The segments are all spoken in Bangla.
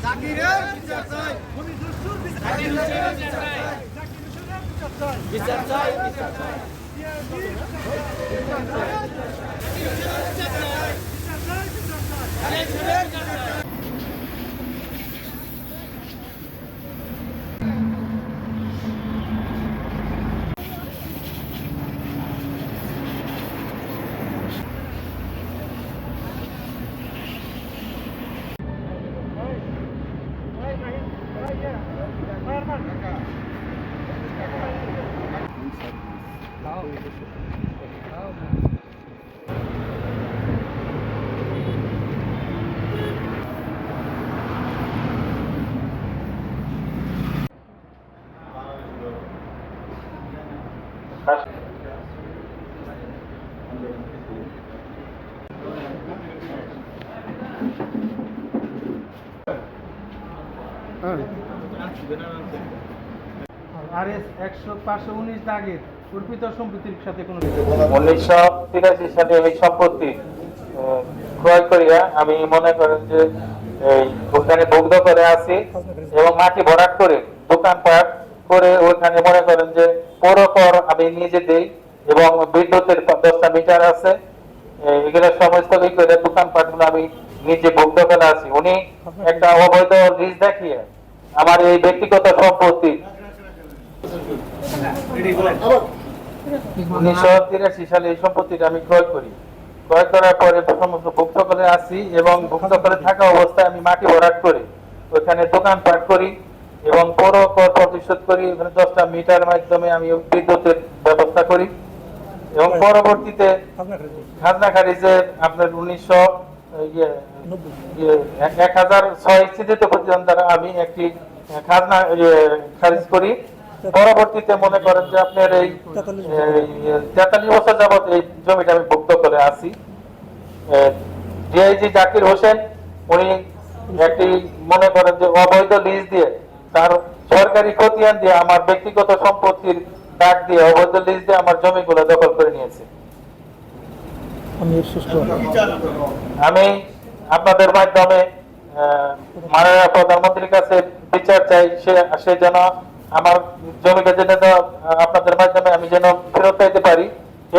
জাকিরের বিচার চাই, বিচার চাই, বিচার চাই। RS 100-519 দাগের অর্পিত সম্পত্তির সাথে কোনো 1983 সালে এই সম্পত্তি ক্রয় করিয়া আমি মনে করেন যে এই ওখানে বগ্ধ করে আছি এবং মাটি ভরাট করে দোকানপাট করে ওখানে মনে করেন যে পৌরকর আমি নিজে দেই এবং বিদ্যুতের 10টা মিটার আছে, এগুলো সমস্ত করে দোকানপাটগুলো আমি নিজে বগ্ধ করে আছি। উনি একটা অবৈধ লিজ দেখিয়ে আমার এই ব্যক্তিগত সম্পত্তি 1983 সালে এই সম্পত্তিটা আমি ক্রয় করি। ক্রয় করার পরে সমস্ত ভুক্ত করে আসি এবং ভুক্ত করে থাকা অবস্থায় আমি মাটি ভরাট করি, ওখানে দোকানপাট করি এবং পৌর কর প্রতিশোধ করি। ওখানে 10টা মিটার মাধ্যমে আমি বিদ্যুতের ব্যবস্থা করি এবং পরবর্তীতে খাজনা খারিজে আপনার 1006 স্থিতিতে প্রতিদান দ্বারা আমি একটি খাজনা খারিজ করি। পরবর্তীতে মনে করেন যে আপনার এই 43 বছর যাবত এই জমিটা আমি ভুক্ত করে আছি। ডিআইজি জাকির হোসেন উনি একটি মনে করেন যে অবৈধ লিজ দিয়ে তার সরকারি খতিয়ান দিয়ে আমার ব্যক্তিগত সম্পত্তির দাগ দিয়ে অবৈধ লিজ দিয়ে আমার জমিগুলো দখল করে নিয়েছে। আমি আপনাদের মাধ্যমে মাননীয় প্রধানমন্ত্রীর কাছে বিচার চাই, সে যেন আমার জমিটা যেন আপনাদের মাধ্যমে আমি যেন ফেরত পাইতে পারি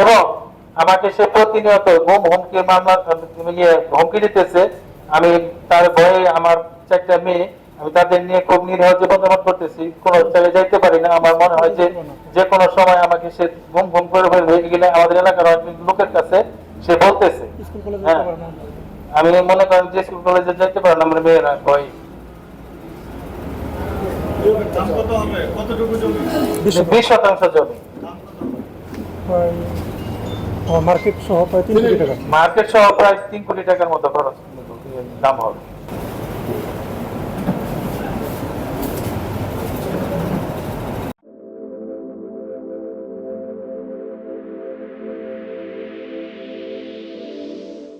এবং আমাকে সে প্রতিনিয়ত হুমকি মামলা হুমকি দিতেছে। আমি তার ভয়ে আমার 4টা মেয়ে আমি তাদের নিয়ে খুব নিরীহ জীবনযাপন করতেছি, কোনো জায়গায় যাইতে পারি না। আমার মনে হয় যে কোনো সময় আমাকে সে ঘুম করে ফেলবে, এগুলো আমাদের এলাকার অনেক লোকের কাছে সে বলতেছে। হ্যাঁ, আমি মনে করেন যে স্কুল কলেজে যাইতে পারি না, আমার মেয়েরা ভয়। 20 শতাংশ জমি মার্কেট সহ প্রায় 3 কোটি টাকা, মার্কেট সহ প্রায় 3 কোটি টাকার মতো খরচ দাম হবে।